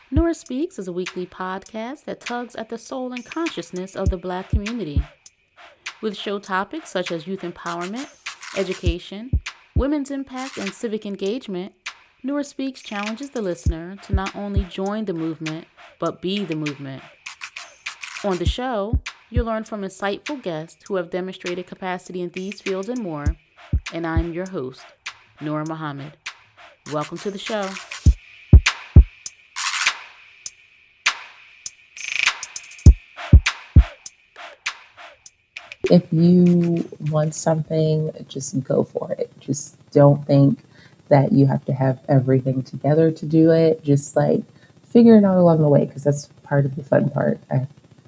Nora Speaks is a weekly podcast that tugs at the soul and consciousness of the Black community. With show topics such as youth empowerment, education, women's impact, and civic engagement, Nora Speaks challenges the listener to not only join the movement, but be the movement. On the show, you'll learn from insightful guests who have demonstrated capacity in these fields and more, and I'm your host, Nora Muhammad. Welcome to the show. If you want something, just go for it. Just don't think that you have to have everything together to do it. Just like figure it out along the way because that's part of the fun part. I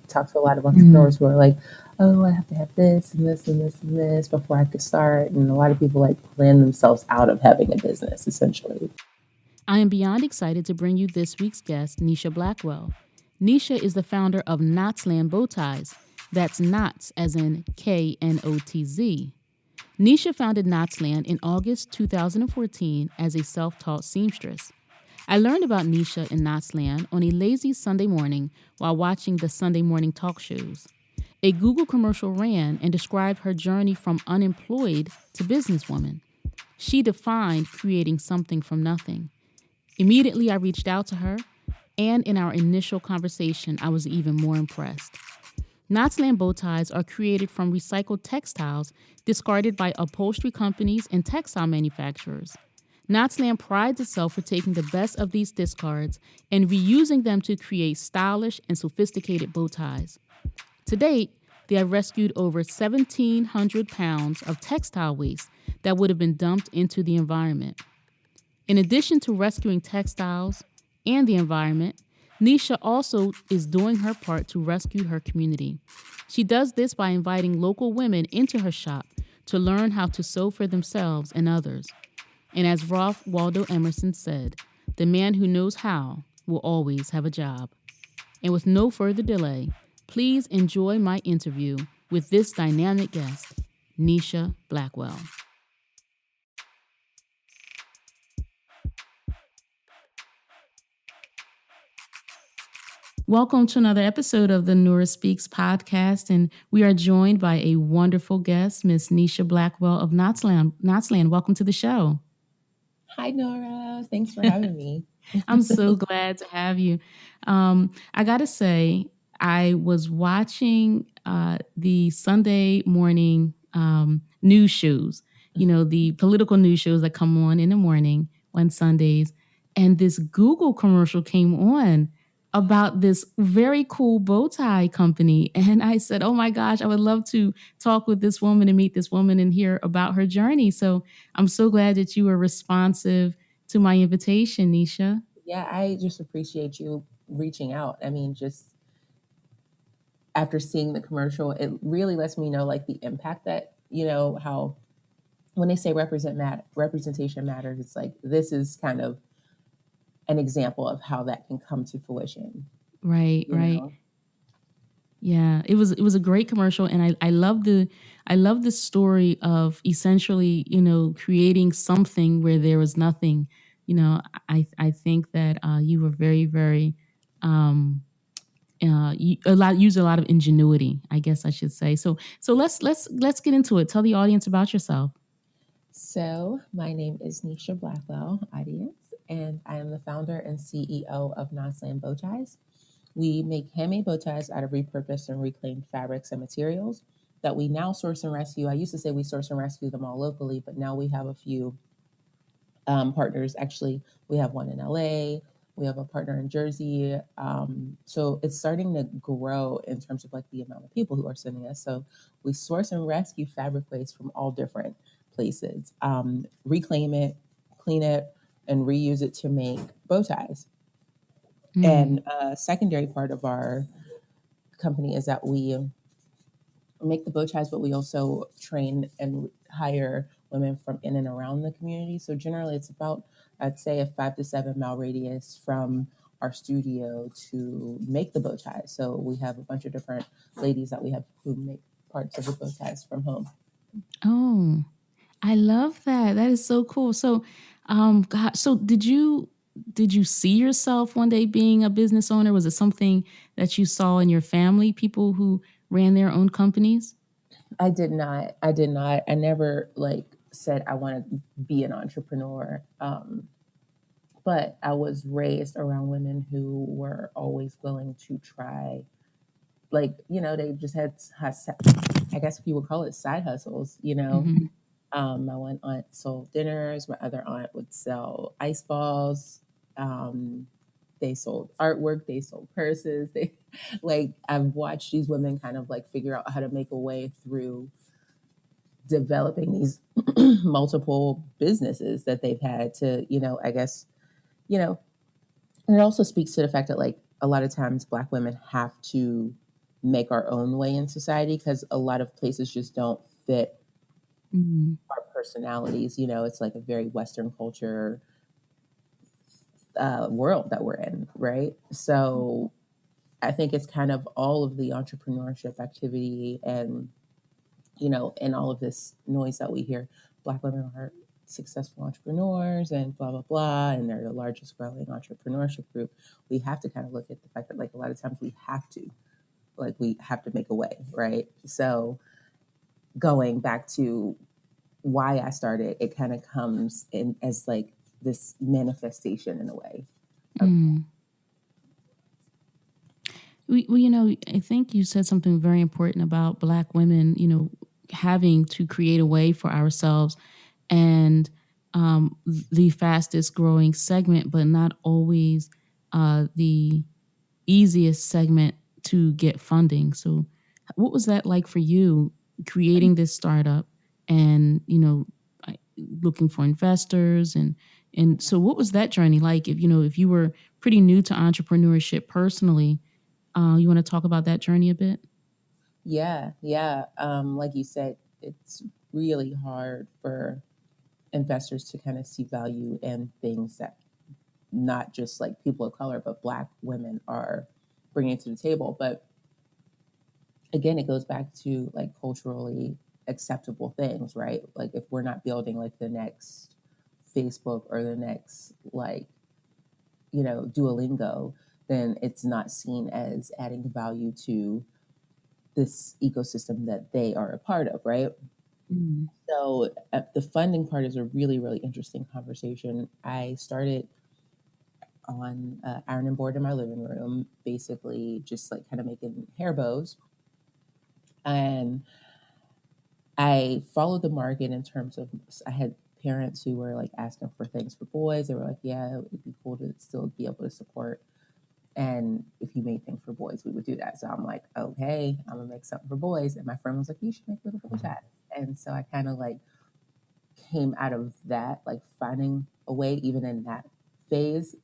talk to a lot of entrepreneurs who are like, oh, I have to have this and this and this and this before I could start. And a lot of people like plan themselves out of having a business essentially. I am beyond excited to bring you this week's guest, Nisha Blackwell. Nisha is the founder of Knotzland Bowties. That's Knots as in Knotz. Nisha founded Knotzland in August 2014 as a self-taught seamstress. I learned about Nisha and Knotzland on a lazy Sunday morning while watching the Sunday morning talk shows. A Google commercial ran and described her journey from unemployed to businesswoman. She defined creating something from nothing. Immediately, I reached out to her, and in our initial conversation, I was even more impressed. Knotsland bow ties are created from recycled textiles discarded by upholstery companies and textile manufacturers. Knotsland prides itself for taking the best of these discards and reusing them to create stylish and sophisticated bow ties. To date, they have rescued over 1,700 pounds of textile waste that would have been dumped into the environment. In addition to rescuing textiles and the environment, Nisha also is doing her part to rescue her community. She does this by inviting local women into her shop to learn how to sew for themselves and others. And as Ralph Waldo Emerson said, the man who knows how will always have a job. And with no further delay, please enjoy my interview with this dynamic guest, Nisha Blackwell. Welcome to another episode of the Nora Speaks podcast, and we are joined by a wonderful guest, Miss Nisha Blackwell of Knotsland. Knotsland, welcome to the show. Hi, Nora. Thanks for having me. I'm so glad to have you. I got to say, I was watching the Sunday morning news shows, the political news shows that come on in the morning on Sundays. And this Google commercial came on about this very cool bow tie company. And I said, oh my gosh, I would love to talk with this woman and meet this woman and hear about her journey. So I'm so glad that you were responsive to my invitation, Nisha. Yeah, I just appreciate you reaching out. I mean, just after seeing the commercial, it really lets me know like the impact that, how when they say representation matters, it's like this is kind of an example of how that can come to fruition, Right, you right. know. Yeah, it was a great commercial, and I love the story of essentially creating something where there was nothing. I think that you were very very use a lot of ingenuity, I guess I should say. So let's get into it. Tell the audience about yourself. So my name is Nisha Blackwell, audience, and I am the founder and CEO of Knotsland Bowties. We make handmade bow ties out of repurposed and reclaimed fabrics and materials that we now source and rescue. I used to say we source and rescue them all locally, but now we have a few partners. Actually, we have one in LA. We have a partner in Jersey. So it's starting to grow in terms of like the amount of people who are sending us. So we source and rescue fabric waste from all different places, reclaim it, clean it, and reuse it to make bow ties. Mm. And a secondary part of our company is that we make the bow ties, but we also train and hire women from in and around the community. So generally, it's about, I'd say, a 5 to 7 mile radius from our studio to make the bow ties. So we have a bunch of different ladies that we have who make parts of the bow ties from home. Oh, I love that. That is so cool. So, God, so did you see yourself one day being a business owner? Was it something that you saw in your family, people who ran their own companies? I did not. I did not. I never like said I want to be an entrepreneur. But I was raised around women who were always willing to try. Like, they just I guess if you would call it side hustles, Hmm. My one aunt sold dinners. My other aunt would sell ice balls. Um, they sold artwork. They sold purses. They like I've watched these women kind of like figure out how to make a way through developing these multiple businesses that they've had to, I guess, you know, and it also speaks to the fact that like a lot of times Black women have to make our own way in society because a lot of places just don't fit Hmm. our personalities. It's like a very Western culture world that we're in, right? So I think it's kind of all of the entrepreneurship activity and all of this noise that we hear. Black women are successful entrepreneurs and blah blah blah, and they're the largest growing entrepreneurship group. We have to kind of look at the fact that like a lot of times we have to make a way, right? So going back to why I started, it kind of comes in as like this manifestation in a way. Of, Mm. I think you said something very important about Black women, having to create a way for ourselves and the fastest growing segment, but not always the easiest segment to get funding. So, what was that like for you creating this startup and, looking for investors and so what was that journey like if you were pretty new to entrepreneurship personally, you want to talk about that journey a bit? yeah, yeah. Like you said, it's really hard for investors to kind of see value in things that not just like people of color, but Black women are bringing to the table. But again, it goes back to like culturally acceptable things, right? Like if we're not building like the next Facebook or the next like, Duolingo, then it's not seen as adding value to this ecosystem that they are a part of, right? Mm. So the funding part is a really, really interesting conversation. I started on ironing board in my living room, basically just like kind of making hair bows. And I followed the market in terms of I had parents who were like asking for things for boys. They were like, yeah, it would be cool to still be able to support. And if you made things for boys, we would do that. So I'm like, okay, I'm gonna make something for boys. And my friend was like, you should make little bow ties. And so I kind of like came out of that, like finding a way even in that phase.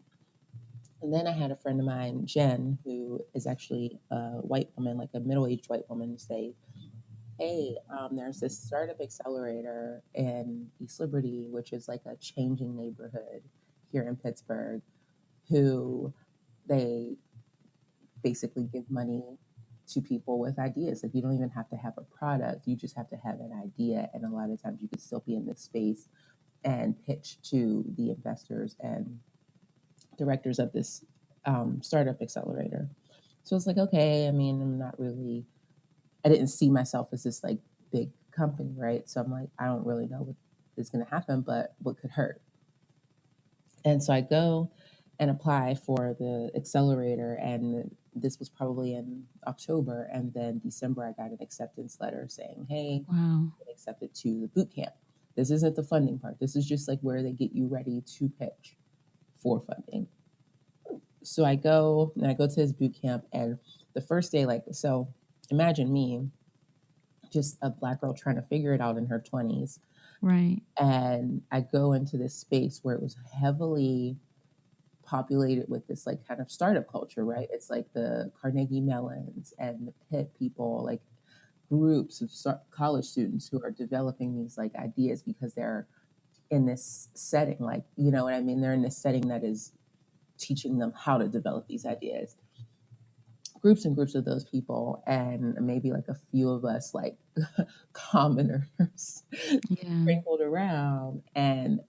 And then I had a friend of mine, Jen, who is actually a white woman, like a middle aged white woman, say, hey, there's this startup accelerator in East Liberty, which is like a changing neighborhood here in Pittsburgh, who they basically give money to people with ideas. Like you don't even have to have a product, you just have to have an idea. And a lot of times you could still be in this space and pitch to the investors and directors of this startup accelerator. So it's like, okay, I mean, I didn't see myself as this like big company, right? So I'm like, I don't really know what is going to happen, but what could hurt? And so I go and apply for the accelerator, and this was probably in October, and then December I got an acceptance letter saying, "Hey, Wow. you've been accepted to the boot camp." This isn't the funding part. This is just like where they get you ready to pitch for funding. So I go to his boot camp, and the first day, like, so imagine me, just a Black girl trying to figure it out in her 20s. Right. And I go into this space where it was heavily populated with this like kind of startup culture, right? It's like the Carnegie Mellons and the Pitt people, like groups of college students who are developing these like ideas because they're in this setting, like, you know what I mean? They're in this setting that is teaching them how to develop these ideas. Groups and groups of those people, and maybe like a few of us, like commoners, Yeah. sprinkled around. And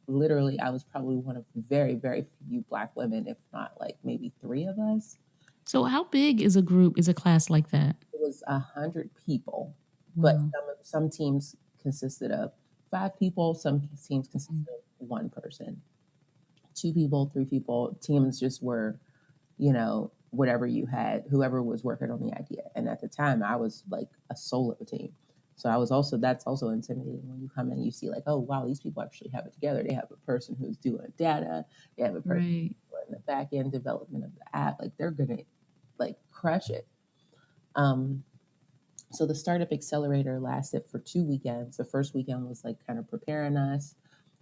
literally, I was probably one of very, very few Black women, if not like maybe three of us. So how big is a group, is a class like that? It was 100 people, but Wow. some teams consisted of 5 people. Some teams consisted Mm. of one person, 2 people, 3 people. Teams just were, whatever you had, whoever was working on the idea. And at the time, I was like a solo team. So I was also, that's also intimidating when you come in and you see like, oh wow, these people actually have it together. They have a person who's doing data. They have a person Right. doing the back end development of the app. Like they're gonna like crush it. Um, so the startup accelerator lasted for 2 weekends. The first weekend was like kind of preparing us.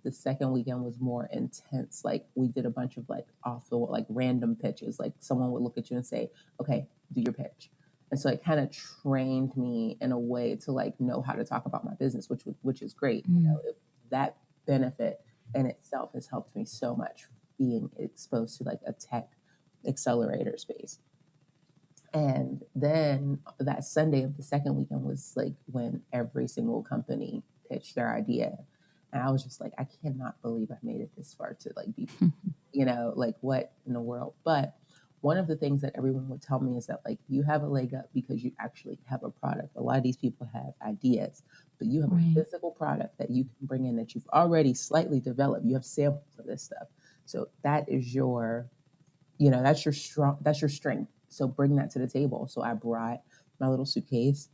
The second weekend was more intense. Like we did a bunch of like off the like random pitches. Like someone would look at you and say, "Okay, do your pitch." And so it kind of trained me in a way to like know how to talk about my business, which is great. Mm. That benefit in itself has helped me so much being exposed to like a tech accelerator space. And then that Sunday of the second weekend was like when every single company pitched their idea. And I was just like, I cannot believe I made it this far to like be, like what in the world? But one of the things that everyone would tell me is that like you have a leg up because you actually have a product. A lot of these people have ideas, but you have a Right. physical product that you can bring in that you've already slightly developed. You have samples of this stuff. So that is your that's your strength. So bring that to the table. So I brought my little suitcase.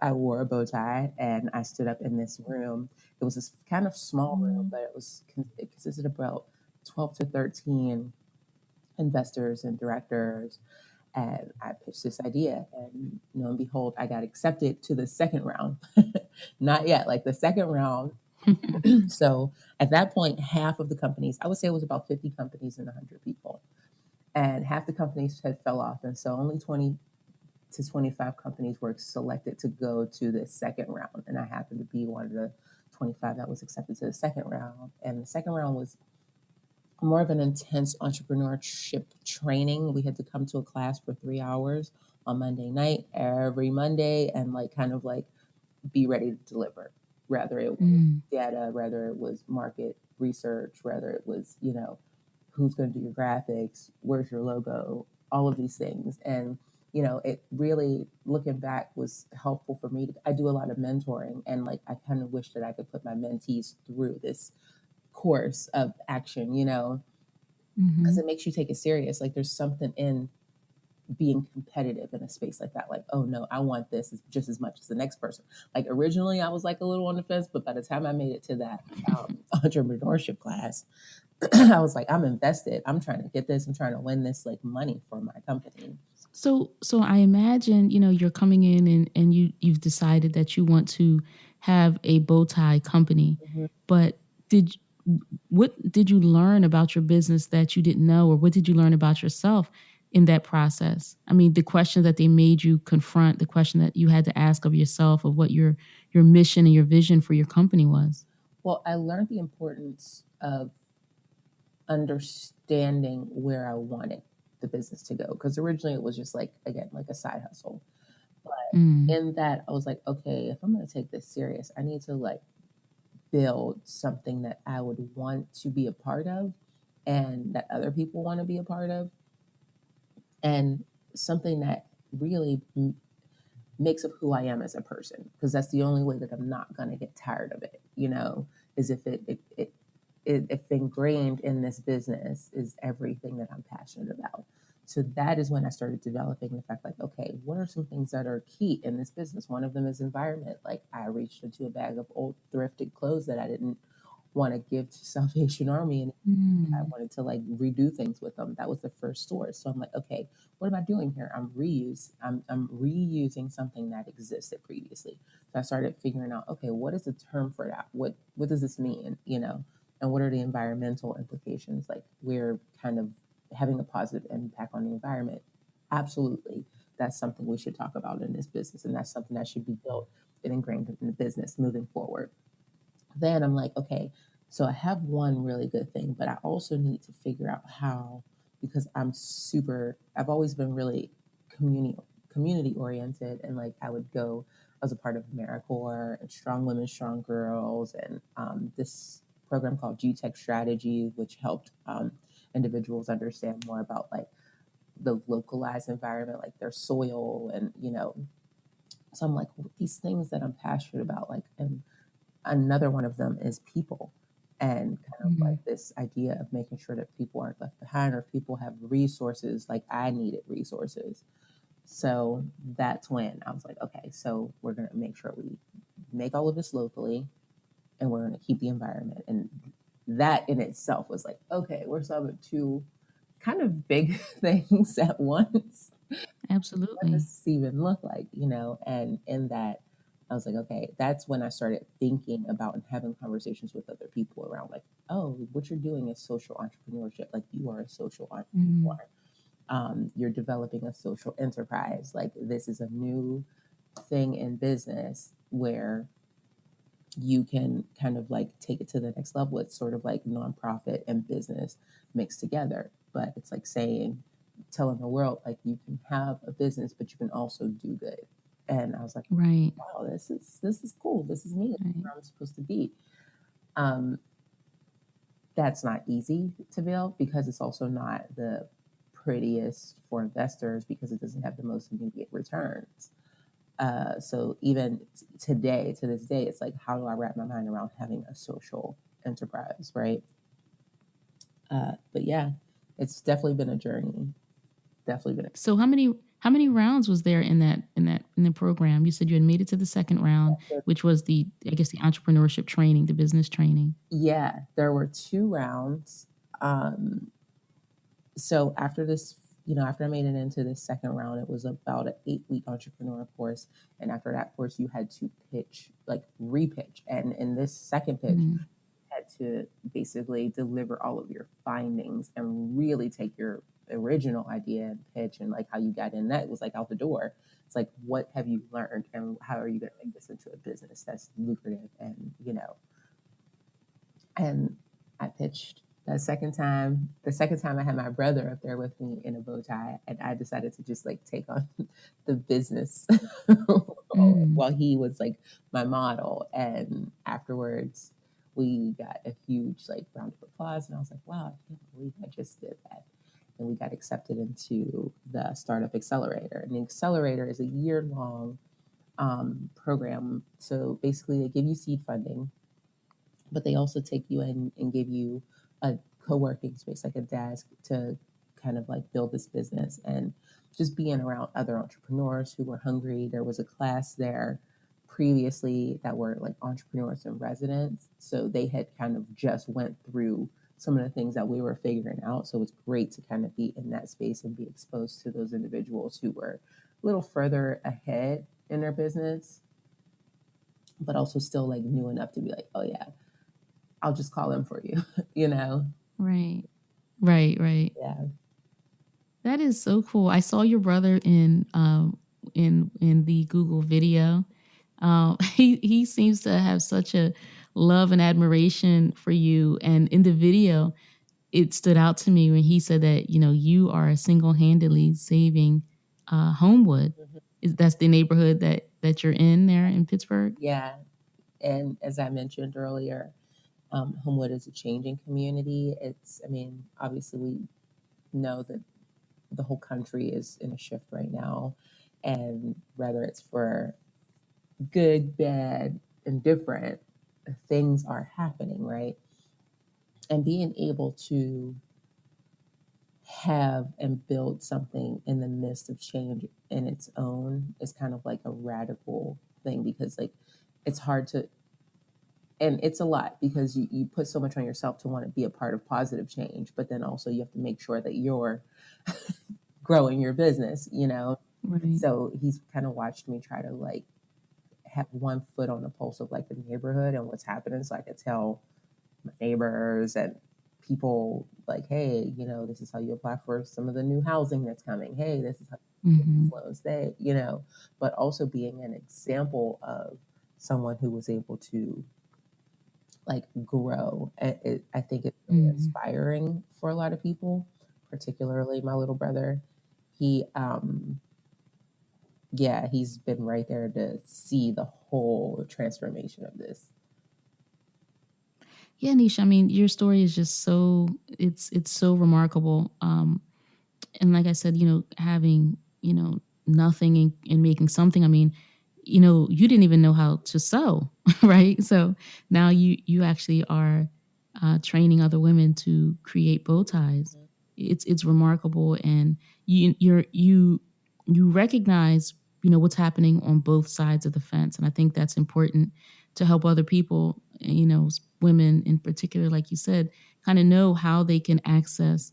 I wore a bow tie and I stood up in this room. It was this kind of small room, Mm. but it consisted of about 12 to 13 investors and directors. And I pitched this idea, and and behold, I got accepted to the second round. Not yet, like the second round. So at that point, half of the companies, I would say it was about 50 companies and 100 people, and half the companies had fell off, and so only 20 to 25 companies were selected to go to the second round, and I happened to be one of the 25 that was accepted to the second round. And the second round was more of an intense entrepreneurship training. We had to come to a class for 3 hours on Monday night every Monday and like kind of like be ready to deliver, whether it was Mm. data, whether it was market research, whether it was, who's going to do your graphics, where's your logo, all of these things. And, it really, looking back, was helpful for me. I do a lot of mentoring, and like I kind of wish that I could put my mentees through this course of action, because Mm-hmm. it makes you take it serious. Like there's something in being competitive in a space like that. Like, oh no, I want this just as much as the next person. Like originally I was like a little on the fence, but by the time I made it to that entrepreneurship class, I was like, I'm invested. I'm trying to get this. I'm trying to win this like money for my company. So I imagine, you're coming in and you've decided that you want to have a bow tie company, Mhm. but did what did you learn about your business that you didn't know, or what did you learn about yourself in that process? I mean, the question that they made you confront, the question that you had to ask of yourself of what your mission and your vision for your company was. Well, I learned the importance of understanding where I wanted the business to go. Because originally it was just like, again, like a side hustle. But Mm. in that, I was like, okay, if I'm going to take this serious, I need to like build something that I would want to be a part of and that other people want to be a part of, and something that really makes up who I am as a person. Because that's the only way that I'm not going to get tired of it, is if if ingrained in this business is everything that I'm passionate about. So that is when I started developing the fact like, okay, what are some things that are key in this business? One of them is environment. Like I reached into a bag of old thrifted clothes that I didn't want to give to Salvation Army, and I Mm. wanted to like redo things with them. That was the first source. So I'm like, okay, what am I doing here? I'm reusing something that existed previously. So I started figuring out, okay, what is the term for that? What does this mean? And what are the environmental implications? Like we're kind of having a positive impact on the environment. Absolutely. That's something we should talk about in this business. And that's something that should be built and ingrained in the business moving forward. Then I'm like, okay, so I have one really good thing, but I also need to figure out how, because I've always been really community oriented, and like I would go, I was a part of AmeriCorps and Strong Women, Strong Girls, and this program called G-Tech Strategy, which helped individuals understand more about like the localized environment, like their soil, and so I'm like, these things that I'm passionate about, like, and another one of them is people, and kind of Mm-hmm. like this idea of making sure that people aren't left behind, or people have resources like I needed resources. So that's when I was like, okay, so we're going to make sure we make all of this locally, and we're going to keep the environment. And that in itself was like, okay, we're solving two kind of big things at once. What does Absolutely. this even look like, And in that, I was like, okay, that's when I started thinking about and having conversations with other people around, like, oh, what you're doing is social entrepreneurship. Like, you are a social Mm-hmm. entrepreneur. You're developing a social enterprise. Like, this is a new thing in business where you can kind of like take it to the next level. It's sort of like nonprofit and business mixed together, but it's like saying, telling the world, like, you can have a business, but you can also do good. And I was like, Right. wow, this is cool. This is me. This is Right. where I'm supposed to be. Um, that's not easy to build, because it's also not the prettiest for investors, because it doesn't have the most immediate returns. So even today, to this day, it's like, how do I wrap my mind around having a social enterprise, right? But yeah, it's definitely been a journey. Definitely been So how many rounds was there in the program? You said you had made it to the second round, a, which was the, I guess, the entrepreneurship training, the business training. yeah. There were 2 rounds. Um, so after this, after I made it into this second round, it was about an 8-week entrepreneur course, and after that course, you had to pitch, like repitch, and in this second pitch, Mm-hmm. had to basically deliver all of your findings and really take your original idea and pitch, and like how you got in, that was like out the door. It's like, what have you learned, and how are you going to make this into a business that's lucrative? And I pitched that second time. The second time, I had my brother up there with me in a bow tie, and I decided to just like take on the business Mm. while he was like my model. And afterwards, we got a huge like round of applause, and I was like, wow, I can't believe I just did that. And we got accepted into the Startup Accelerator. And the Accelerator is a year-long program. So basically, they give you seed funding, but they also take you in and give you a co-working space, like a desk, to kind of like build this business, and just being around other entrepreneurs who were hungry. There was a class there previously that were like entrepreneurs in residence, so they had kind of just went through some of the things that we were figuring out. So it's great to kind of be in that space and be exposed to those individuals who were a little further ahead in their business, but also still like new enough to be like, oh yeah, I'll just call them for you, you know? Right. Right. Right. Yeah. That is so cool. I saw your brother in the Google video. He seems to have such a love and admiration for you. And in the video, it stood out to me when he said that you are single handedly saving Homewood. Mhm. That's the neighborhood that you're in there in Pittsburgh? Yeah. And as I mentioned earlier, Homewood is a changing community. I mean, obviously, we know that the whole country is in a shift right now. And whether it's for good, bad, indifferent, things are happening, right? And being able to have and build something in the midst of change in its own is kind of like a radical thing, because like it's hard to, and it's a lot, because you put so much on yourself to want to be a part of positive change, but then also you have to make sure that you're growing your business. Right. So he's kind of watched me try to like have one foot on the pulse of like the neighborhood and what's happening, so I could tell my neighbors and people, like, hey, this is how you apply for some of the new housing that's coming. Hey, this is how you get Mm-hmm. these loans. But also being an example of someone who was able to like grow. I think it's really Mm-hmm. inspiring for a lot of people, particularly my little brother. He, yeah, he's been right there to see the whole transformation of this. Yeah, Nisha. I mean, your story is just so it's so remarkable. And like I said, having nothing and making something. I mean, you didn't even know how to sew, right? So now you actually are training other women to create bow ties. Mhm. It's remarkable, and you recognize what's happening on both sides of the fence, and I think that's important to help other people, women in particular, like you said, kind of know how they can access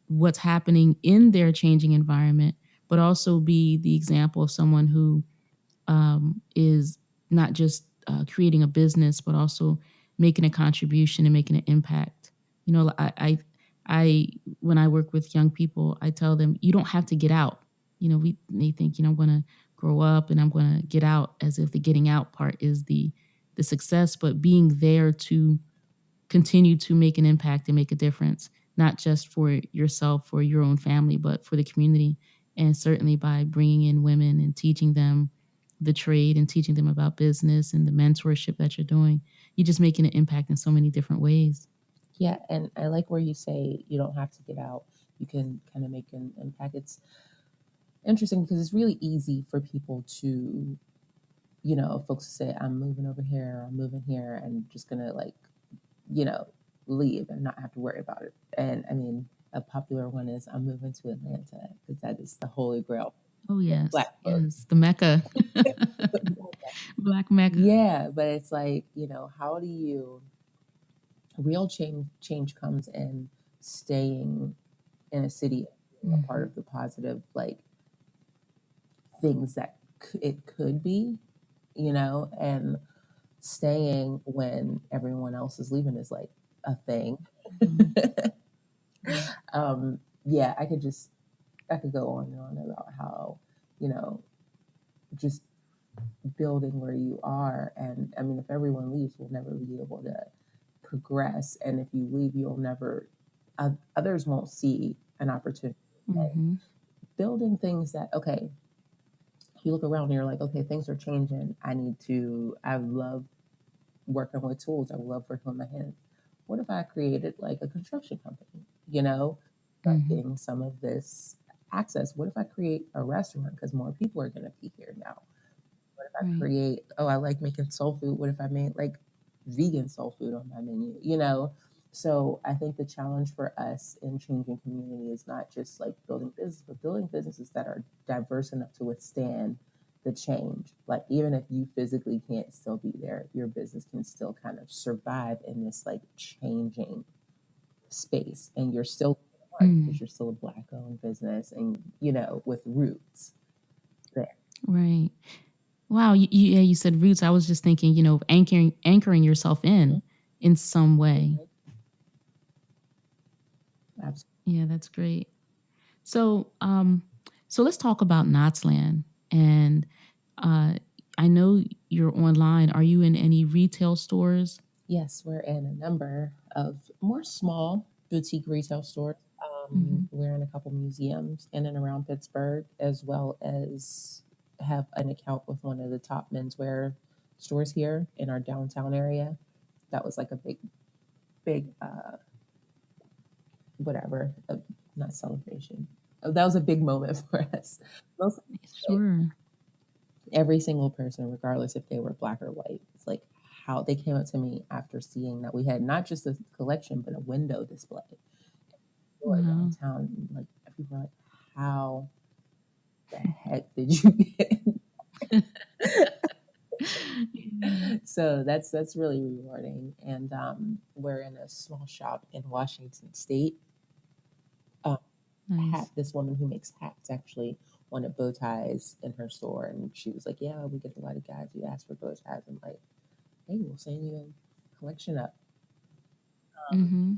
what's happening in their changing environment, but also be the example of someone who is not just creating a business, but also making a contribution and making an impact. I when I work with young people, I tell them you don't have to get out. They think I'm going to grow up and I'm going to get out, as if the getting out part is the success, but being there to continue to make an impact and make a difference, not just for yourself or your own family, but for the community. And certainly by bringing in women and teaching them the trade and teaching them about business and the mentorship that you're doing, you're just making an impact in so many different ways. Yeah, and I like where you say you don't have to get out. You can kind of make an impact. It's interesting because it's really easy for people to, folks say, I'm moving over here, I'm moving here, and just gonna like, you know, leave and not have to worry about it. And I mean, a popular one is I'm moving to Atlanta because that is the holy grail Oh, for yes. Black folks. Yes. The Mecca, Black Mecca. Yeah, but it's like, how do you real change comes in staying in a city, being a part Hmm. of the positive like things that it could be, and staying when everyone else is leaving is like a thing. Hmm. Right. Yeah, I could go on and on about how, you know, just building where you are. And I mean, if everyone leaves, we'll never be able to progress. And if you leave, you'll never, others won't see an opportunity. And Hmm. building things that, okay, you look around and you're like, okay, things are changing. I love working with tools. I love working with my hands. What if I created like a construction company, start Hmm. getting some of this access? What if I create a restaurant because more people are going to be here now? What if I Right. create, oh, I like making soul food. What if I made like vegan soul food on my menu, So I think the challenge for us in changing community is not just like building business, but building businesses that are diverse enough to withstand the change. Like even if you physically can't still be there, your business can still kind of survive in this like changing space, and you're still because Mm. you're still a Black owned business, and with roots there. Right. Wow. Yeah, you said roots. I was just thinking, of anchoring yourself in some way. Mhm. Absolutely. Yeah, that's great. So, so let's talk about Knotsland. And uh, I know you're online. Are you in any retail stores? Yes, we're in a number of more small boutique retail stores. Hmm. We're in a couple museums in and around Pittsburgh, as well as have an account with one of the top menswear stores here in our downtown area. That was like a big, whatever, not celebration. That was a big moment for us. Most Sure. every single person, regardless if they were Black or white, it's like how they came up to me after seeing that we had not just a collection but a window display store Wow. downtown. Like people were like, "How the heck did you get?" Yeah. So that's really rewarding. And we're in a small shop in Washington State. Um, Nice. this woman who makes hats actually wanted bow ties in her store, and she was like, "Yeah, we get a lot of guys who ask for bow ties." I'm like, "Hey, we'll send you a collection up." Hmm.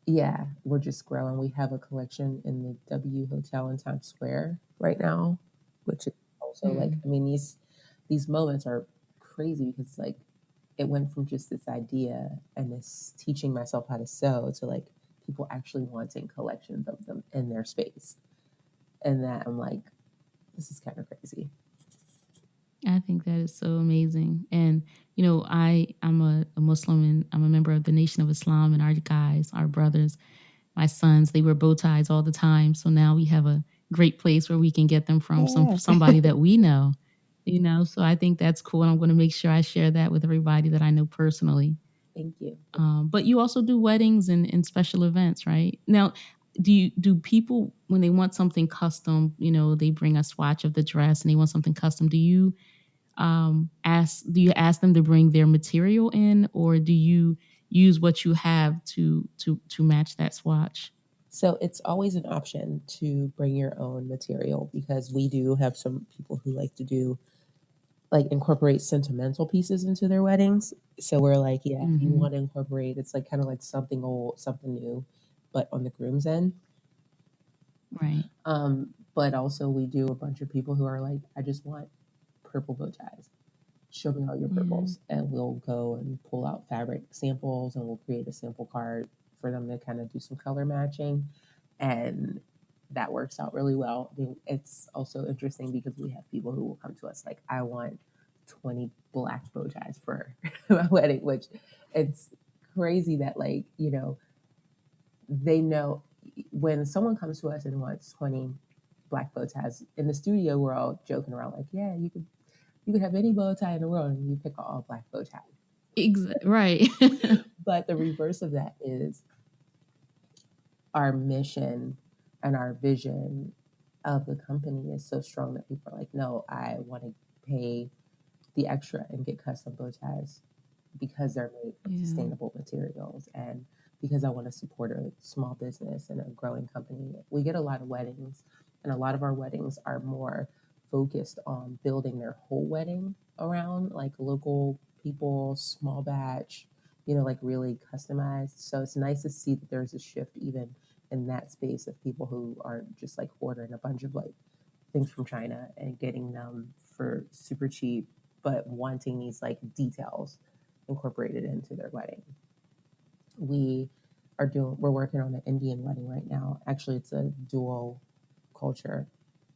Yeah, we're just growing. We have a collection in the W Hotel in Times Square right now, which is also like, Mm. I mean, these moments are crazy because like it went from just this idea and this teaching myself how to sew to like people actually wanting collections of them in their space. And that I'm like, this is kind of crazy. I think that is so amazing. And I'm a Muslim and I'm a member of the Nation of Islam, and our guys, our brothers, my sons, they wear bow ties all the time. So now we have a great place where we can get them from Yeah. somebody that we know. So I think that's cool. And I'm going to make sure I share that with everybody that I know personally. Thank you. But you also do weddings and special events, right? Now, do people when they want something custom, they bring a swatch of the dress and they want something custom, do you ask them to bring their material in, or do you use what you have to match that swatch? So it's always an option to bring your own material because we do have some people who like to do like incorporate sentimental pieces into their weddings. So we're like, yeah, if you Hmm. want to incorporate, it's like kind of like something old, something new, but on the groom's end. Right. But also we do a bunch of people who are like, I just want purple bow ties. Show me all your Yeah. purples, and we'll go and pull out fabric samples, and we'll create a sample card for them to kind of do some color matching, and that works out really well. I mean, it's also interesting because we have people who will come to us like, I want 20 black bow ties for my wedding, which it's crazy that like they know when someone comes to us and wants 20 black bow ties in the studio, we're all joking around like, yeah, you could have any bow tie in the world and you pick an all black bow tie. Right. But the reverse of that is our mission and our vision of the company is so strong that people are like, no, I want to pay the extra and get custom bow ties because they're made from Yeah. sustainable materials and because I want to support a small business and a growing company. We get a lot of weddings, and a lot of our weddings are more focused on building their whole wedding around like local people, small batch, like really customized. So it's nice to see that there's a shift even in that space of people who aren't just like ordering a bunch of like things from China and getting them for super cheap, but wanting these like details incorporated into their wedding. We we're working on an Indian wedding right now. Actually, it's a dual culture,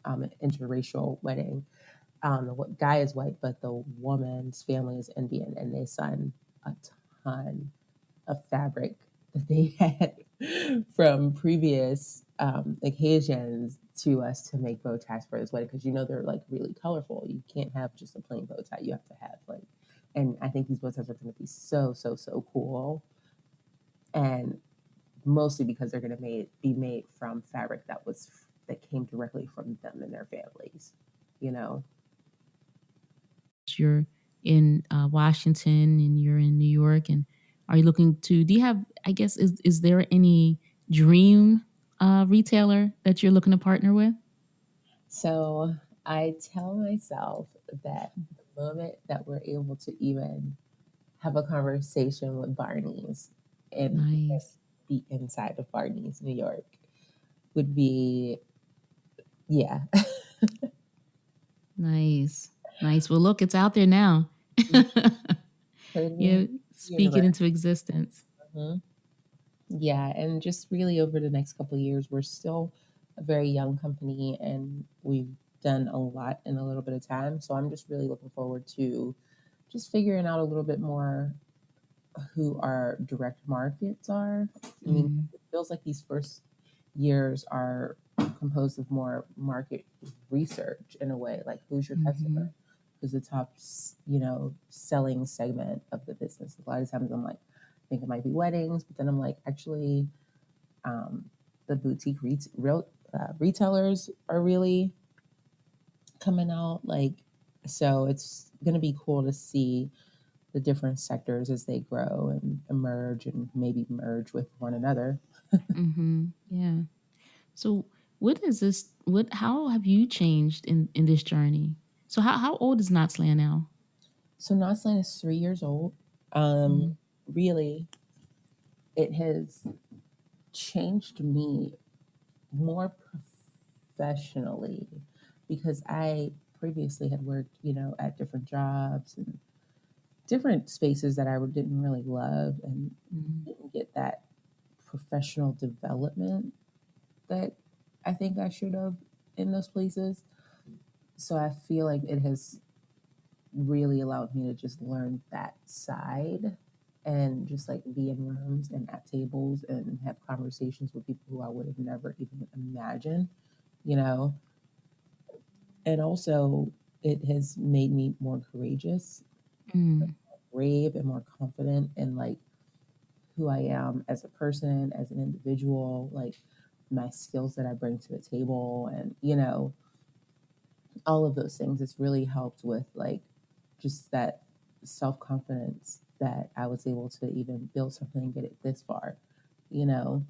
an interracial wedding. The guy is white, but the woman's family is Indian, and they send a ton of fabric that they had from previous occasions to us to make bow ties for this wedding because they're like really colorful. You can't have just a plain bow tie. You have to have like, and I think these bow ties are going to be so so so cool, and mostly because they're going to be made from fabric that came directly from them and their families. You know, You're in Washington and you're in New York, and are you looking to? Do you have? I guess is there any dream retailer that you're looking to partner with? so I tell myself that the moment that we're able to even have a conversation with Barney's and Nice, be inside of Barney's, New York, would be, yeah. nice, nice. Well, look, it's out there now. Put it in Yeah, the speak it universe. into existence. Hmm. Yeah, and just really over the next couple of years, we're still a very young company and we've done a lot in a little bit of time. So I'm just really looking forward to just figuring out a little bit more who our direct markets are. I mean, Mm, it feels like these first years are composed of more market research in a way, like who's your mm-hmm. customer, who's the top, selling segment of the business. A lot of times I'm like, I think it might be weddings, but then I'm like, actually, um, the boutique retailers are really coming out. Like, so it's going to be cool to see the different sectors as they grow and emerge and maybe merge with one another. Mm-hmm. Yeah. So, what is this? What? How have you changed in this journey? So, how old is Knotsland now? So Knotsland is 3 years old. Um, Mm, really, it has changed me more professionally because I previously had worked, at different jobs and different spaces that I didn't really love and mm, didn't get that professional development that I think I should have in those places. So I feel like it has. really allowed me to just learn that side and just like be in rooms and at tables and have conversations with people who I would have never even imagined, you know. And also, it has made me more courageous, Mm, brave, and more confident in like who I am as a person, as an individual, like my skills that I bring to the table, and all of those things. It's really helped with like just that self confidence that I was able to even build something and get it this far, you know.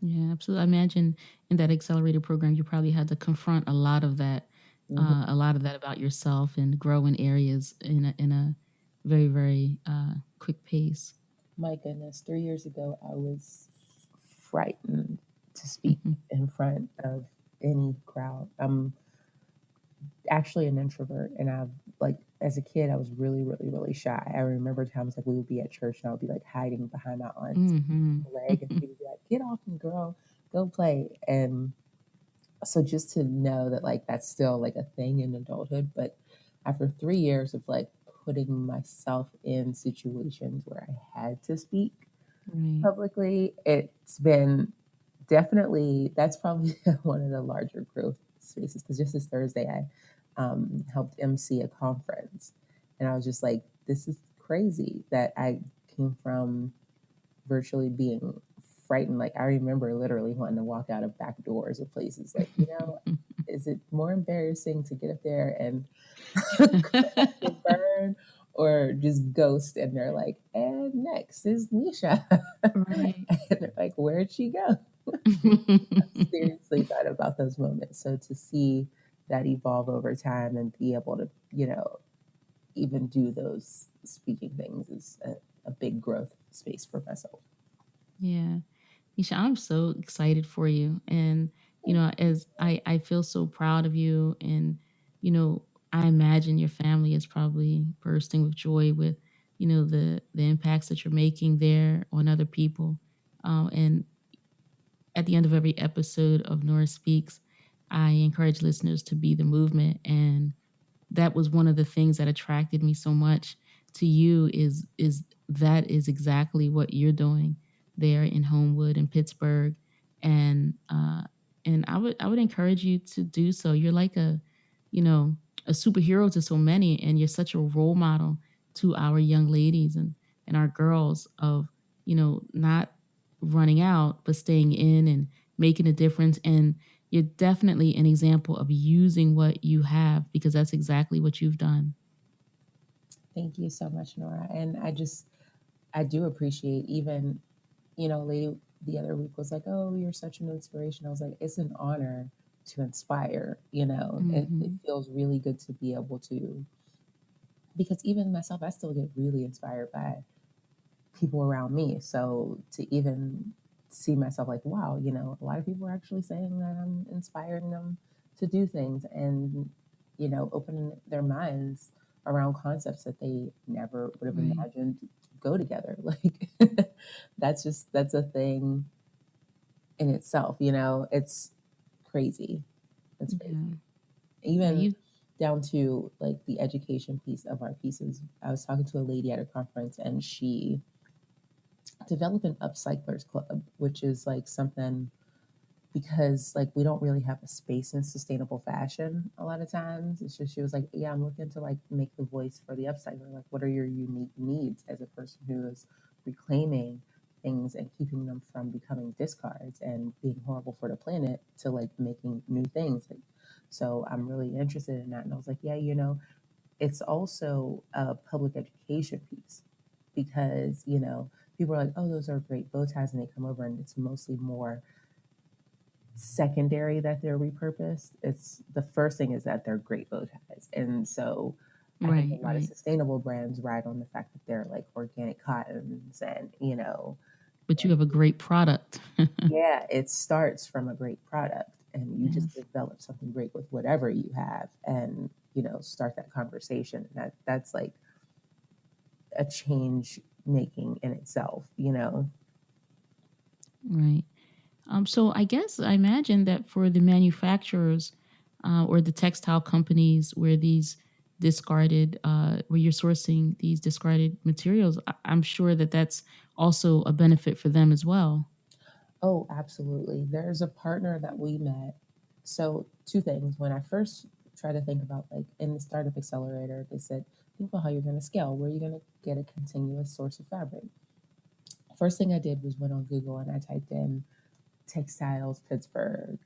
yeah, absolutely. I imagine in that accelerator program, you probably had to confront Mhm. a lot of that about yourself and grow in areas in a very, very quick pace. My goodness, 3 years ago, I was frightened to speak Hmm. in front of any crowd. I'm actually an introvert, and I've like as a kid, I was really, really, really shy. I remember times like we would be at church, and I would be like hiding behind my aunt's Hmm. leg, and she would be like, "Get off me, girl, go play." And so just to know that like that's still like a thing in adulthood, but after 3 years of like putting myself in situations where I had to speak Right. publicly, it's been definitely that's probably one of the larger growth spaces because just this Thursday I helped MC a conference, and I was just like, this is crazy that I came from virtually being frightened. Like I remember literally wanting to walk out of back doors of places. Like is it more embarrassing to get up there and crash and burn, or just ghost? And they're like, and next is Nisha, Right. and they're like, where'd she go? Seriously thought about those moments. So to see that evolve over time and be able to, even do those speaking things is a big growth space for myself. Yeah. Nisha, I'm so excited for you. And, Thank as I feel so proud of you. And, you know, I imagine your family is probably bursting with joy with, the impacts that you're making there on other people. And at the end of every episode of Nora Speaks, I encourage listeners to be the movement. And that was one of the things that attracted me so much to you is that is exactly what you're doing there in Homewood and Pittsburgh, and I would encourage you to do so. You're like you know a superhero to so many, and you're such a role model to our young ladies and our girls of not running out but staying in and making a difference. And you're definitely an example of using what you have because that's exactly what you've done. Thank you so much, Nora. And I do appreciate even, lady the other week was like, oh, you're such an inspiration. I was like, it's an honor to inspire, it Hmm. feels really good to be able to, because even myself, I still get really inspired by people around me. So to even see myself like, wow, a lot of people are actually saying that I'm inspiring them to do things and, opening their minds around concepts that they never would have Right. imagined go together. Like that's a thing in itself, it's crazy. It's Yeah. crazy. Yeah. Even You. down to like the education piece of our pieces. I was talking to a lady at a conference and she develop an upcyclers club, which is like something because like we don't really have a space in sustainable fashion a lot of times. It's just she was like, yeah, I'm looking to like make the voice for the upcycler. Like, what are your unique needs as a person who is reclaiming things and keeping them from becoming discards and being horrible for the planet to like making new things. Like, so I'm really interested in that. And I was like, yeah, it's also a public education piece because people are like, oh, those are great bow ties, and they come over and it's mostly more secondary that they're repurposed. It's the first thing is that they're great bow ties, and so I think a Right. lot of Right. sustainable brands ride on the fact that they're like organic cottons and But you and have a great product. yeah, it starts from a great product, and you just Yes. develop something great with whatever you have, and start that conversation. That's like a change making in itself. Right. So I guess I imagine that for the manufacturers or the textile companies where these discarded, where you're sourcing these discarded materials, I'm sure that that's also a benefit for them as well. Oh, absolutely. There's a partner that we met. So, two things. When I first tried to think about, like, in the startup accelerator, they said, think about how you're going to scale. Where are you going to get a continuous source of fabric? First thing I did was went on Google and I typed in textiles Pittsburgh,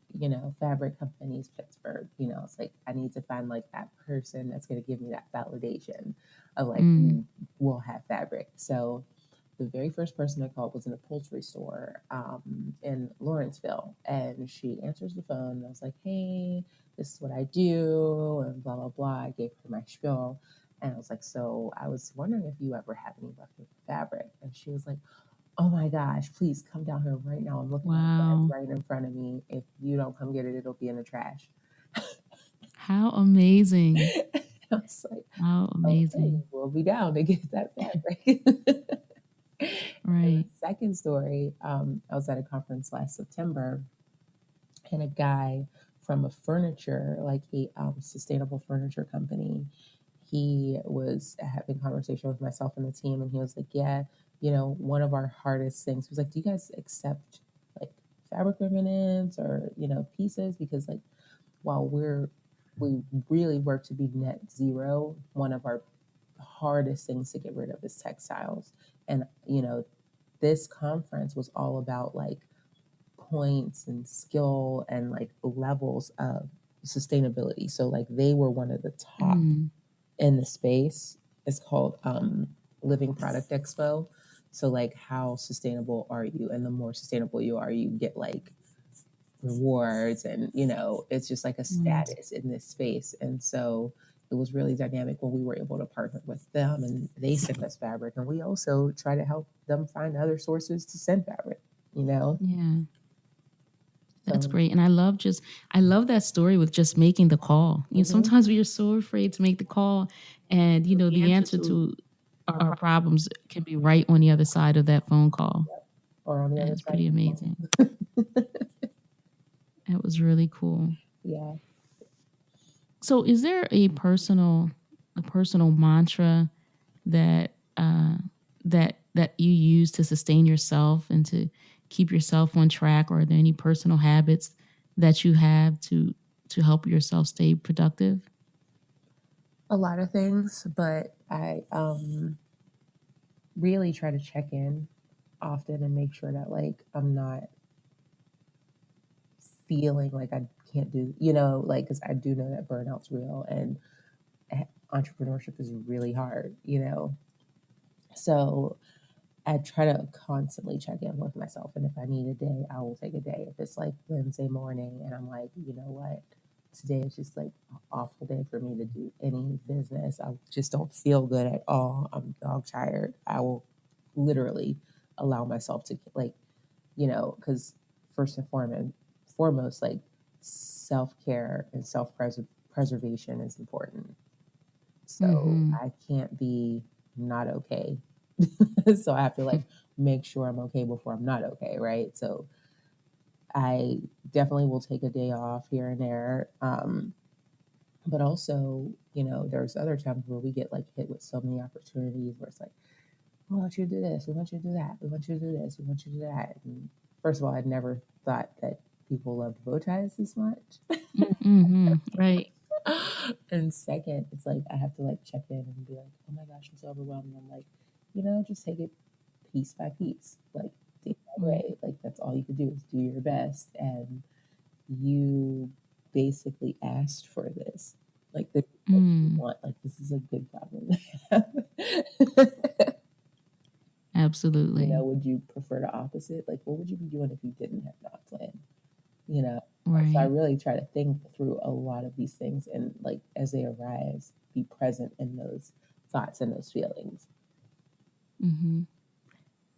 fabric companies Pittsburgh. It's like I need to find like that person that's going to give me that validation of like Mm, you will have fabric. So the very first person I called was an upholstery store in Lawrenceville, and she answers the phone. And I was like, "Hey, this is what I do," and blah blah blah. I gave her my spiel, and I was like, "So I was wondering if you ever have any leftover fabric," and she was like, "Oh my gosh, please come down here right now. I'm looking at a bag wow. right in front of me. If you don't come get it, it'll be in the trash." How amazing. I was like, How "Okay, amazing. we'll be down to get that fabric." And the Right. second story, I was at a conference last September, and a guy from a furniture, like a sustainable furniture company, he was having a conversation with myself and the team, and he was like, "Yeah, one of our hardest things." He was like, "Do you guys accept like fabric remnants or pieces? Because like while we really work to be net zero, one of our hardest things to get rid of is textiles." And this conference was all about like points and skill and like levels of sustainability. So like they were one of the top Mm, in the space. It's called Living Product Expo. So like how sustainable are you? And the more sustainable you are, you get like rewards, and it's just like a mm, status in this space. And so it was really dynamic when we were able to partner with them, and they sent us fabric, and we also try to help them find other sources to send fabric, you know yeah. That's so great. And I love that story with just making the call. mhm. Sometimes we are so afraid to make the call, and The the answer answer to to our our problem, problems can be right on the other side of that phone call. or on the other That's side of pretty the amazing. phone. That was really cool. Yeah. So is there a personal mantra that that you use to sustain yourself and to keep yourself on track, or are there any personal habits that you have to help yourself stay productive? A lot of things, but I really try to check in often and make sure that like I'm not feeling like I can't do, like, because I do know that burnout's real, and entrepreneurship is really hard, So I try to constantly check in with myself. And if I need a day, I will take a day. If it's like Wednesday morning and I'm like, you know what? Today is just like an awful day for me to do any business. I just don't feel good at all. I'm dog tired. I will literally allow myself to like, because first and foremost, like self care and preservation is important. So Mm-hmm. I can't be not okay. So I have to like make sure I'm okay before I'm not okay, right? So I definitely will take a day off here and there. But also, there's other times where we get like hit with so many opportunities where it's like, we want you to do this, we want you to do that, we want you to do this, we want you to do that. And first of all, I'd never thought that people loved bow ties this much. Mm-hmm. Right. And second, it's like I have to like check in and be like, oh my gosh, I'm so overwhelmed. And I'm like, just take it piece by piece, like day by Right. day. Like that's all you can do is do your best. And you basically asked for this. Like this is what you Mm, want. Like this is a good problem to have. absolutely. Would you prefer the opposite? Like what would you be doing if you didn't have Knotsland? You know. So I Right. really try to think through a lot of these things and like as they arise, be present in those thoughts and those feelings. Mm-hmm.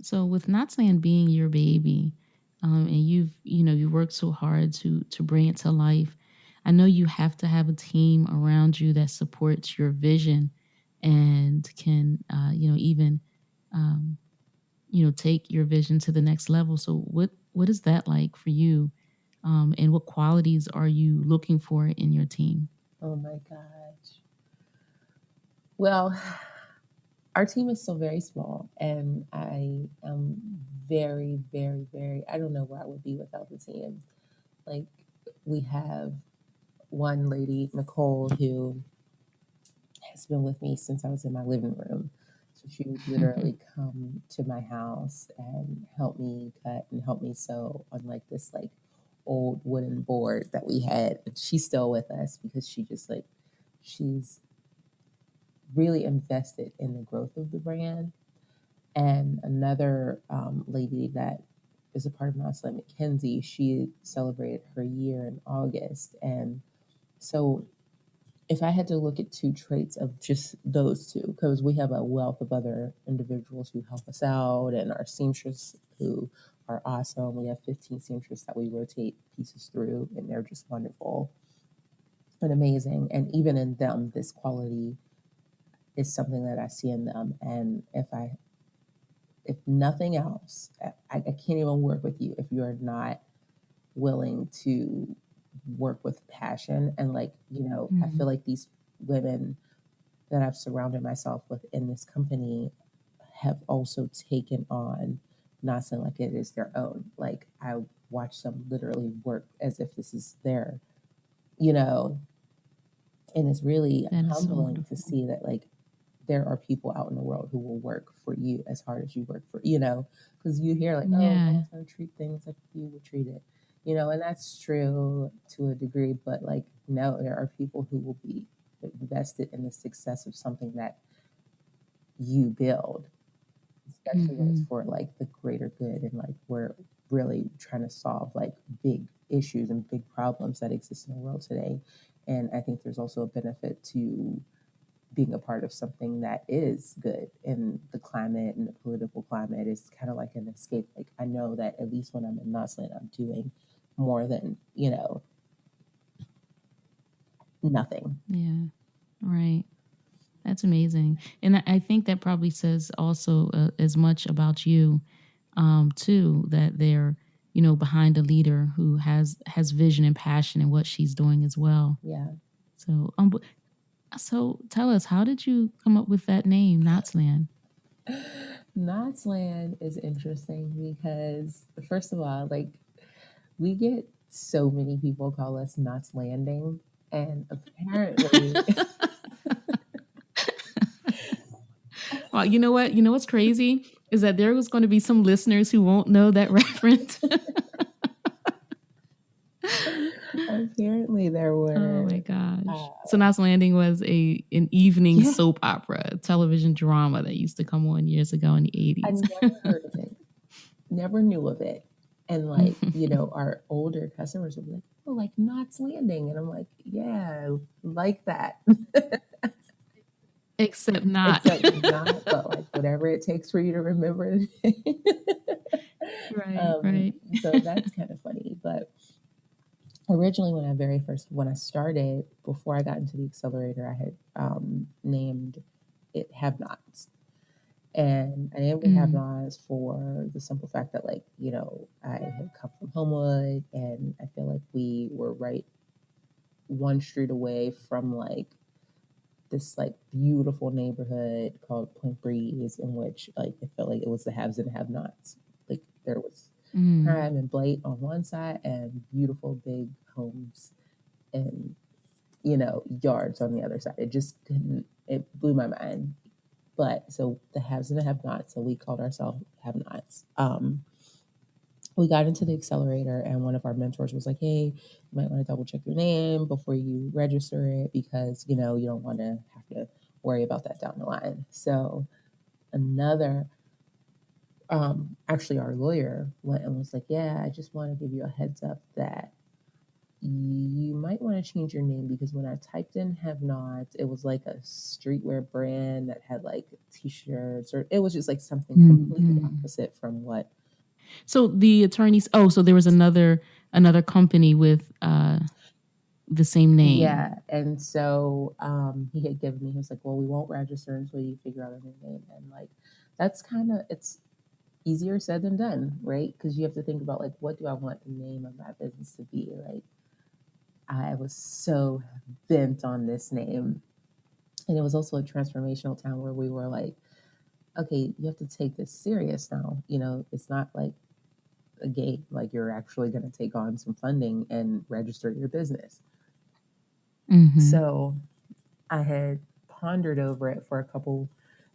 So with Knotsland being your baby, and you worked so hard to bring it to life, I know you have to have a team around you that supports your vision and can even um, take your vision to the next level. So what is that like for you, and what qualities are you looking for in your team? Oh my gosh. Well, our team is still very small, and I am very, very, very, I don't know where I would be without the team. Like, we have one lady, Nicole, who has been with me since I was in my living room. So she would literally come to my house and help me cut and help me sew on like this like old wooden board that we had. And she's still with us because she just like she's really invested in the growth of the brand. And another lady that is a part of Knotzland, Mackenzie, she celebrated her year in August. And so if I had to look at two traits of just those two, because we have a wealth of other individuals who help us out and our seamstress who are awesome. We have 15 seamstress that we rotate pieces through, and they're just wonderful and amazing. And even in them, this quality is something that I see in them. And if nothing else, I can't even work with you if you're not willing to work with passion. And like, I feel like these women that I've surrounded myself with in this company have also taken on Nasan like it is their own. Like I watch them literally work as if this is their, you know, and it's really That is so humbling to wonderful. see that like there are people out in the world who will work for you as hard as you work for, because you hear like, oh, Yeah, girls don't treat things like you would treat it, and that's true to a degree, but like, no, there are people who will be invested in the success of something that you build, especially when it's hmm for like the greater good and like we're really trying to solve like big issues and big problems that exist in the world today. And I think there's also a benefit to being a part of something that is good in the climate and the political climate is kind of like an escape. Like I know that at least when I'm in Knotsland, I'm doing more than, nothing. yeah, right. That's amazing, and I think that probably says also as much about you, too, that they're behind a leader who has vision and passion in what she's doing as well. Yeah. So so tell us, how did you come up with that name, Knotsland? Knotsland is interesting because first of all, like we get so many people call us Knots Landing, and apparently, Well, you know what? You know what's crazy is that there was going to be some listeners who won't know that reference. apparently there Oh my were, gosh. uh, So Knots Landing was an evening yeah, soap opera, a television drama that used to come on years ago in the I 80s. never heard of it, never knew of it, and like our older customers would be like, "Oh, like Knots Landing," and I'm like, "Yeah, like that." Except not. Except not, but like whatever it takes for you to remember. Right, right. So that's kind of funny. But originally, when I started, before I got into the accelerator, I had named it Have Nots. And I named it Have Mm, Nots for the simple fact that, like, I had come from Homewood, and I feel like we were right one street away from like this like beautiful neighborhood called Point Breeze, in which like it felt like it was the haves and have nots. Like there was mm. crime and blight on one side and beautiful big homes and yards on the other side. It just couldn't. It blew my mind. But so the haves and the have nots. So we called ourselves have nots. We got into the accelerator, and one of our mentors was like, "Hey, you might want to double check your name before you register it because you don't want to have to worry about that down the line." So another, actually, our lawyer went and was like, "Yeah, I just want to give you a heads up that you might want to change your name because when I typed in Have Nots, it was like a streetwear brand that had like t-shirts, or it was just like something completely Mm. opposite from what." So the attorneys. Oh, so there was another company with the same name. Yeah, and so he had given me. He was like, "Well, we won't register until you figure out a new name." And like, that's kind of it's easier said than done, right? Because you have to think about like, what do I want the name of my business to be? Like, I was so bent on this name, And it was also a transformational time where we were like, okay, you have to take this serious now. It's not like a game, like you're actually going to take on some funding and register your business. Mm-hmm. So I had pondered over it for a couple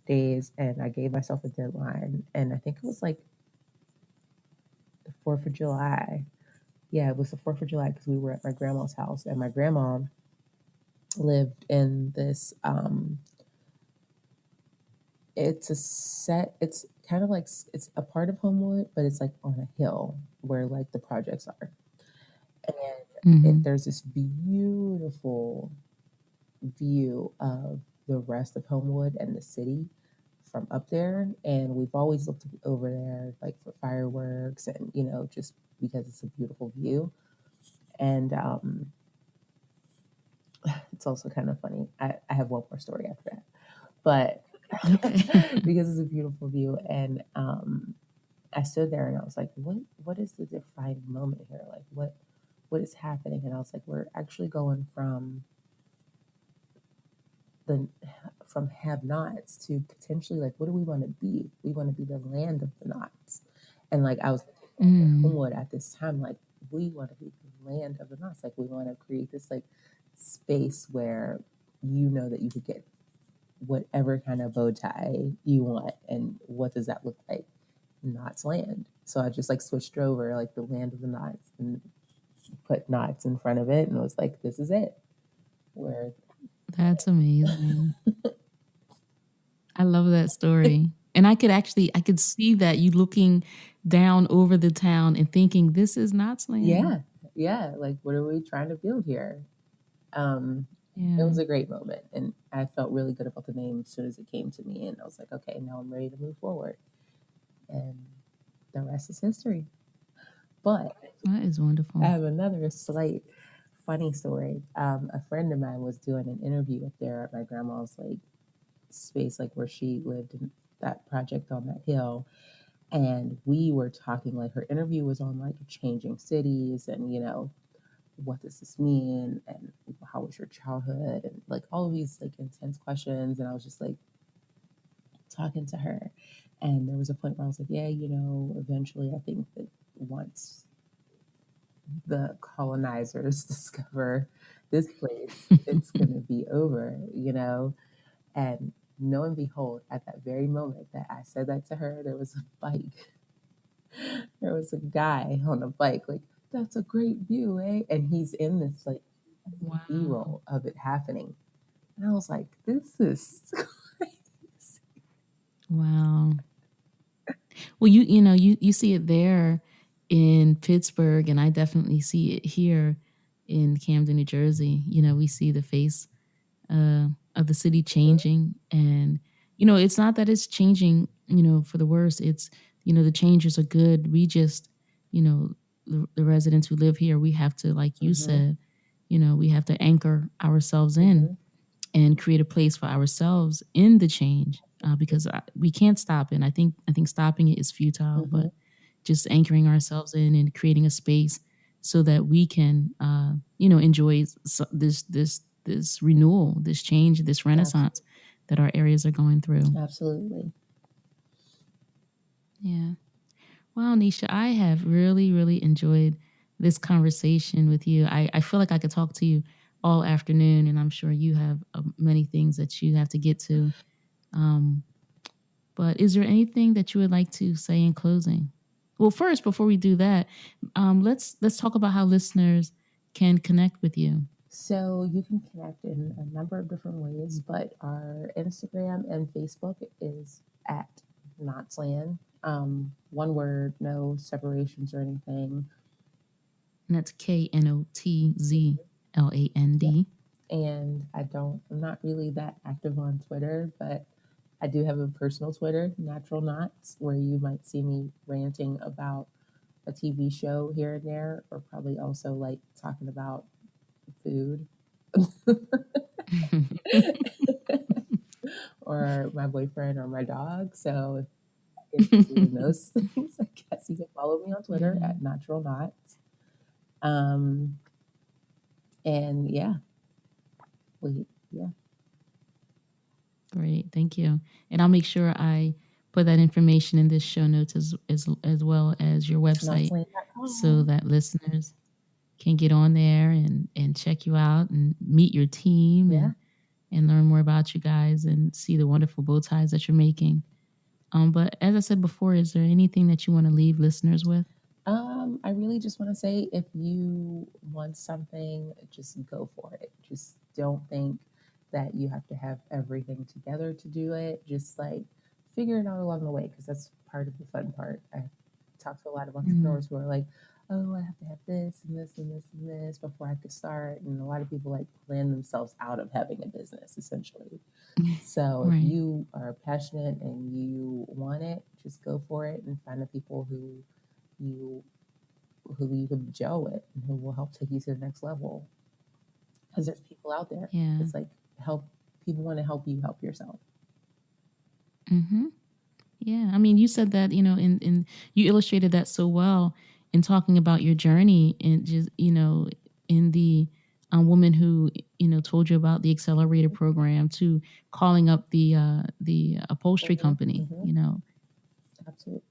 days and I gave myself a deadline. And I think it was like the 4th of July. Yeah, it was the 4th of July because we were at my grandma's house and my grandma lived in this it's kind of like it's a part of Homewood, but it's like on a hill where like the projects are. And Mm-hmm. there's this beautiful view of the rest of Homewood and the city from up there. And we've always looked over there like for fireworks and, just because it's a beautiful view. And it's also kind of funny. I have one more story after that. But Okay. because it's a beautiful view. And I stood there and I was like, what is the defining moment here? Like what is happening? And I was like, we're actually going the from have nots to potentially like what do we want to be? We want to be the land of the knots. And like I was in Mm. Homewood at this time, like we want to be the land of the knots. Like we want to create this like space where that you could get whatever kind of bow tie you want. And what does that look like? Knots land. So I just like switched over like the land of the knots and put knots in front of it and was like, this is it. Where That's amazing. I love that story. And I could see that you looking down over the town and thinking, this is Knotsland. yeah, yeah, like what are we trying to build here? Um, it Yeah. was a great moment and I felt really good about the name as soon as it came to me and I was like, okay, now I'm ready to move forward. And the rest is history. But That is I wonderful. have another slight funny story. A friend of mine was doing an interview up there at my grandma's like space, like where she lived in that project on that hill. And we were talking, like her interview was on like changing cities and, what does this mean? And how was your childhood? And like all of these like intense questions. And I was just like talking to her. And there was a point where I was like, yeah, eventually I think that once the colonizers discover this place, it's going to be over. And lo and behold, at that very moment that I said that to her, there was a bike. There was a guy on a bike, like, that's a great view, eh? And he's in this like B Wow. roll of it happening. And I was like, this is crazy. Wow. Well, you see it there in Pittsburgh, and I definitely see it here in Camden, New Jersey. We see the face of the city changing, and it's not that it's changing, for the worse. It's the changes are good. We just, the residents who live here, we have to, like you Mm-hmm. said, we have to anchor ourselves in Mm-hmm. and create a place for ourselves in the change because we can't stop it. And I think stopping it is futile, Mm-hmm. but just anchoring ourselves in and creating a space so that we can enjoy this renewal, this change, this renaissance Absolutely. that our areas are going through. Absolutely. Yeah. Wow, Nisha, I have really, really enjoyed this conversation with you. I feel like I could talk to you all afternoon, and I'm sure you have many things that you have to get to. Um, but is there anything that you would like to say in closing? Well, first, before we do that, let's talk about how listeners can connect with you. So you can connect in a number of different ways, but our Instagram and Facebook is at Knotzland. One word, no separations or anything. And that's Yep. Knotzland. And I'm not really that active on Twitter, but I do have a personal Twitter, Natural Knots, where you might see me ranting about a TV show here and there, or probably also like talking about food or my boyfriend or my dog. So if you're into those things, I guess you can follow me on Twitter Yeah. at Natural Knots. Um, and yeah, yeah. Great. Thank you. And I'll make sure I put that information in this show notes as well as your website so Knotzland.com. that listeners can get on there and check you out and meet your team Yeah. and learn more about you guys and see the wonderful bow ties that you're making. But as I said before, is there anything that you want to leave listeners with? I really just want to say, if you want something, just go for it. Just don't think that you have to have everything together to do it. Just like figure it out along the way, because that's part of the fun part. I've talked to a lot of entrepreneurs who are like, oh, I have to have this and this and this and this before I could start. And a lot of people like plan themselves out of having a business, essentially. So if Right. you are passionate and you want it, just go for it and find the people you you could gel with and who will help take you to the next level. Because there's people out there. Yeah. It's like help people want to help you help yourself. Mm-hmm. Yeah. I mean, you said that, in you illustrated that so well in talking about your journey and just, in the woman who, told you about the accelerator program to calling up the upholstery company, Absolutely.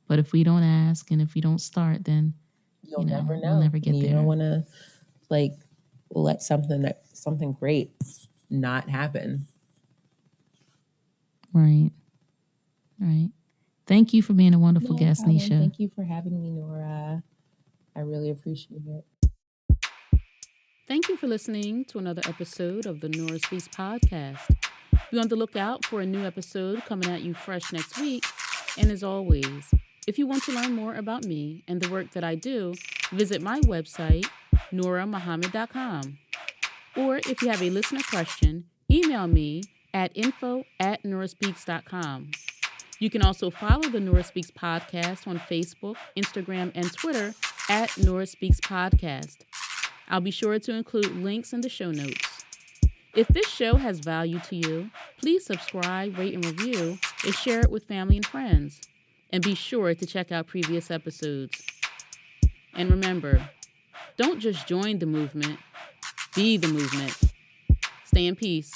But if we don't ask and if we don't start, then, You'll never we'll know. never get You don't there. want to like let something great not happen. Right. Right. Thank you for being a wonderful No guest, problem. Nisha. Thank you for having me, Nora. I really appreciate it. Thank you for listening to another episode of the Nora Speaks podcast. Be on the lookout for a new episode coming at you fresh next week. And as always, if you want to learn more about me and the work that I do, visit my website, norahmuhammad.com. Or if you have a listener question, email me at info@noraspeaks.com. You can also follow the Nora Speaks podcast on Facebook, Instagram, and Twitter at Nora Speaks Podcast. I'll be sure to include links in the show notes. If this show has value to you, please subscribe, rate, and review, and share it with family and friends. And be sure to check out previous episodes. And remember, don't just join the movement, be the movement. Stay in peace.